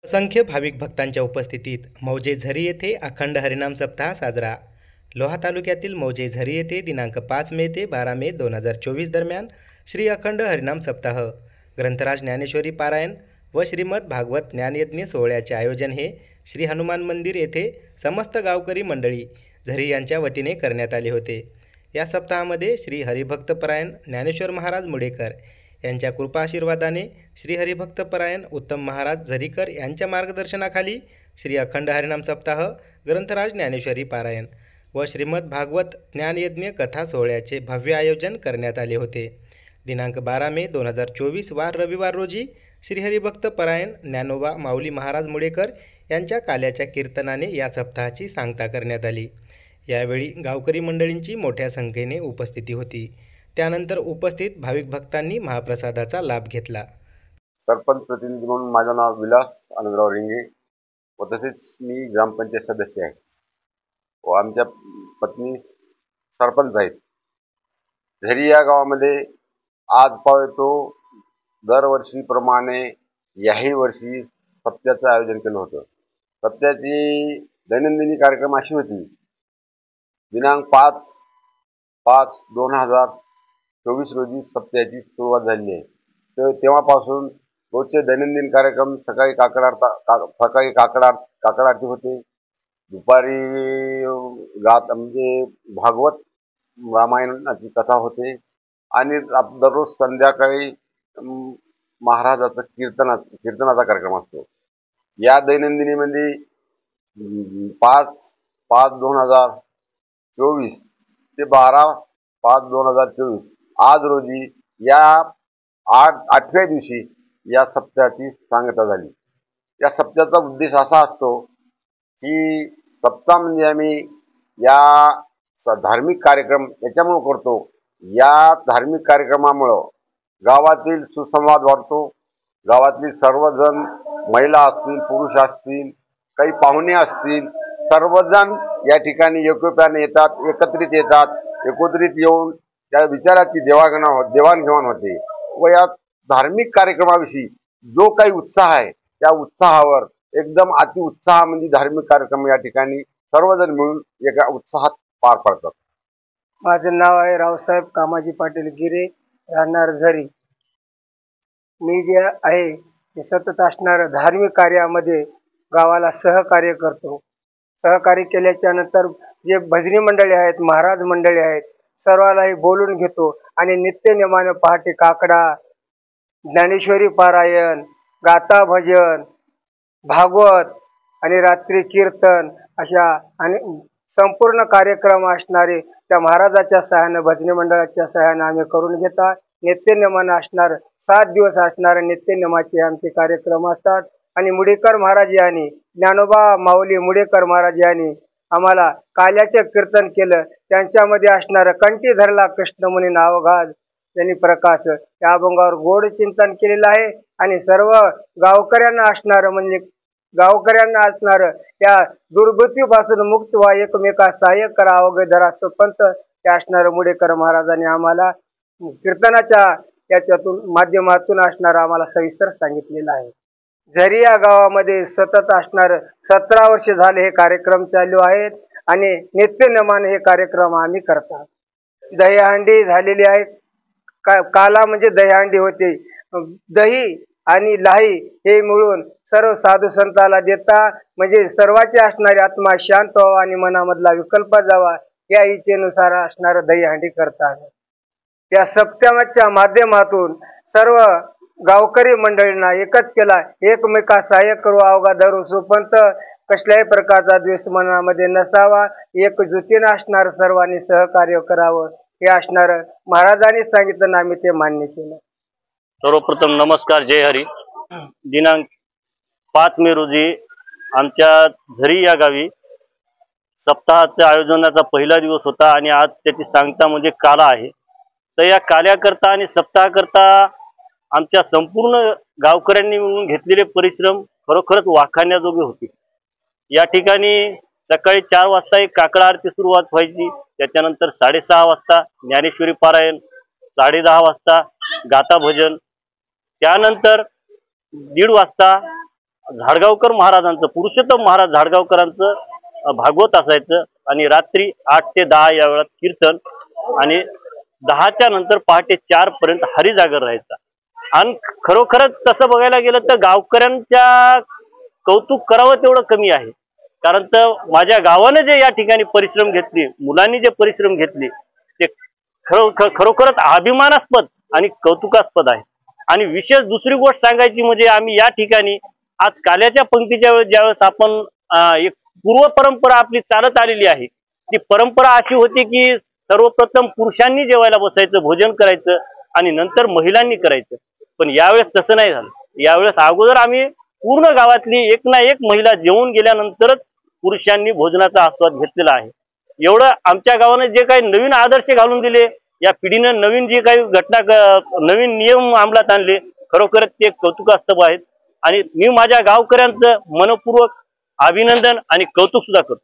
असंख्य भाविक भक्तांच्या उपस्थितीत मौजे झरी येथे अखंड हरिनाम सप्ताह साजरा. लोहा तालुक्यातील मौजे झरी येथे दिनांक 5 मे ते 12 मे 2024 दरम्यान श्री अखंड हरिनाम सप्ताह, ग्रंथराज ज्ञानेश्वरी पारायण व श्रीमद भागवत ज्ञानयज्ञ सोहळ्याचे आयोजन हे श्री हनुमान मंदिर येथे समस्त गावकरी मंडळी झरी यांच्या वतीने करण्यात आले होते. या सप्ताहामध्ये श्री हरिभक्तपरायण ज्ञानेश्वर महाराज मुडेकर यांच्या कृपाआशीर्वादाने श्री हरिभक्तपरायण उत्तम महाराज झरीकर यांच्या मार्गदर्शनाखाली श्री अखंड हरिनाम सप्ताह, ग्रंथराज ज्ञानेश्वरी पारायण व श्रीमद भागवत ज्ञानयज्ञ कथा सोहळ्याचे भव्य आयोजन करण्यात आले होते. दिनांक 12 मे 2024 वार रविवार रोजी श्री हरिभक्तपरायण ज्ञानोबा माऊली महाराज मुडेकर यांच्या काल्याच्या कीर्तनाने या सप्ताहाची सांगता करण्यात आली. यावेळी गावकरी मंडळींची मोठ्या संख्येने उपस्थिती होती. त्यानंतर उपस्थित भाविक भक्तांनी महाप्रसादाचा लाभ घेतला. सरपंच प्रतिनिधी म्हणून माझं नाव विलास आनंदराव रिंगे व तसेच मी ग्रामपंचायत सदस्य आहे व आमच्या पत्नी सरपंच आहेत. झरी या गावामध्ये आज पावतो दरवर्षीप्रमाणे याही वर्षी सप्त्याचं आयोजन केलं होतं. सप्त्याची दैनंदिनी कार्यक्रम अशी होती. दिनांक 5/5/2024 रोजी सप्त्याची सुरुवात झाली आहे. तर तेव्हापासून रोजचे दैनंदिन कार्यक्रम सकाळी काकड आरती होते. दुपारी म्हणजे भागवत रामायणाची कथा होते आणि दररोज संध्याकाळी महाराजाचा कीर्तनाचा कार्यक्रम असतो. या दैनंदिनीमध्ये 5/5/2024 ते 12/5/2024 आज रोजी या 8व्या दिवशी या सप्त्याची सांगता झाली. या सप्त्याचा उद्देश असा असतो की सप्ताह म्हणजे आम्ही या धार्मिक कार्यक्रम याच्यामुळे करतो. या धार्मिक कार्यक्रमामुळं गावातील सुसंवाद वाढतो. गावातील सर्वजण, महिला असतील, पुरुष असतील, काही पाहुणे असतील, सर्वजण या ठिकाणी एकोप्याने येतात, एकत्रित येतात. एकत्रित येऊन त्या विचाराची देवाणघेवाण होते व या धार्मिक कार्यक्रमाविषयी जो काही उत्साह आहे त्या उत्साहावर एकदम अतिउत्साह म्हणजे धार्मिक कार्यक्रम या ठिकाणी सर्वजण मिळून एका उत्साहात पार पडतात. माझं नाव आहे रावसाहेब कामाजी पाटील गिरे, राहणार झरी. मी जे आहे ते सतत असणारं धार्मिक कार्यामध्ये गावाला सहकार्य करतो. सहकार्य केल्याच्या नंतर जे भजनी मंडळी आहेत, महाराज मंडळी आहेत, सर्वांनाही बोलून घेतो आणि नित्यनेमानं पहाटे काकडा, ज्ञानेश्वरी पारायण, गाथा भजन, भागवत आणि रात्री कीर्तन अशा आणि संपूर्ण कार्यक्रम असणारे त्या महाराजाच्या सहाय्यानं, भजनी मंडळाच्या सहाय्यानं आम्ही करून घेतात. नित्यनेमानं असणार 7 दिवस असणारे नित्यनेमाचे आमचे कार्यक्रम असतात आणि मुडेकर महाराज यांनी, ज्ञानोबा माऊली मुडेकर महाराज यांनी आम्हाला काल्याचे कीर्तन केलं. त्यांच्यामध्ये असणारं कंठी धरला कृष्णमुनी नावघाज यांनी प्रकाश या अभंगावर गोड चिंतन केलेलं आहे आणि सर्व गावकऱ्यांना असणारं त्या दुर्गतीपासून मुक्त व्हा, एकमेका सहाय्य करा, अवघे धरा असं पंत ते असणारं मुडेकर महाराजांनी आम्हाला कीर्तनाच्या याच्यातून माध्यमातून असणारं आम्हाला सविस्तर सांगितलेलं आहे. झरी या गावामध्ये सतत असणारं 17 वर्ष झाले हे कार्यक्रम चालू आहेत आणि नित्यनेमाने हे कार्यक्रम आम्ही करतात. दहीहंडी झालेली आहे. काला म्हणजे दहीहंडी होते. दही आणि लाही हे मिळून सर्व साधू संताला देता म्हणजे सर्वांची असणारी आत्मा शांत व्हावा आणि मनामधला विकल्प जावा या इच्छेनुसार असणारं दहीहंडी करतात. या सप्ताहाच्या माध्यमातून सर्व गावकरी मंडळींना एकच केला, एकमेका सहाय्य करू, अवघा धरू सुपंत, कसल्याही प्रकारचा द्वेष मनामध्ये नसावा, एकजुटीने असणार सर्वांनी सहकार्य करावं हे असणार महाराजांनी सांगितलं, आम्ही ते मान्य केलं. सर्वप्रथम नमस्कार, जय हरी. दिनांक 5 मे रोजी आमच्या झरी या गावी सप्ताहाच्या आयोजनाचा पहिला दिवस होता आणि आज त्याची सांगता म्हणजे काला आहे. तर या काल्याकरता आणि सप्ताहाकरता आमच्या संपूर्ण गावकऱ्यांनी मिळून घेतलेले परिश्रम खरोखरच वाखाणण्याजोगे होते. या ठिकाणी सकाळी 4 वाजता एक काकडा आरती सुरुवात व्हायची. त्याच्यानंतर 6:30 वाजता ज्ञानेश्वरी पारायण, 10:30 वाजता गाथा भजन, त्यानंतर 1:30 वाजता झाडगावकर महाराजांचं, पुरुषोत्तम महाराज झाडगावकरांचं भागवत असायचं आणि रात्री 8 ते 10 या वेळात कीर्तन आणि 10च्या नंतर पहाटे 4 पर्यंत हरिजागर राहायचा. आणि खरोखरच तसं बघायला गेलं तर गावकऱ्यांच्या कौतुक करावं तेवढं कमी आहे. कारण तर माझ्या गावाने जे या ठिकाणी परिश्रम घेतले, मुलांनी जे परिश्रम घेतले ते खरोखरच अभिमानास्पद आणि कौतुकास्पद आहे. आणि विशेष दुसरी गोष्ट सांगायची म्हणजे आम्ही या ठिकाणी आज काल्याच्या पंक्तीच्या वेळेस ज्यावेळेस आपण एक पूर्व परंपरा आपली चालत आलेली आहे, ती परंपरा अशी होती की सर्वप्रथम पुरुषांनी जेवायला बसायचं, भोजन करायचं आणि नंतर महिलांनी करायचं. पण यावेळेस तसं नाही झालं. यावेळेस अगोदर आम्ही पूर्ण गावातली एक ना एक महिला जेवून गेल्यानंतरच पुरुषांनी भोजनाचा आस्वाद घेतलेला आहे. एवढं आमच्या गावाने जे काही नवीन आदर्श घालून दिले, या पिढीनं नवीन जे काही घटना नवीन नियम अंमलात आणले, खरोखरच ते कौतुकास्पद आहेत. आणि मी माझ्या गावकऱ्यांचं मनपूर्वक अभिनंदन आणि कौतुक सुद्धा करतो.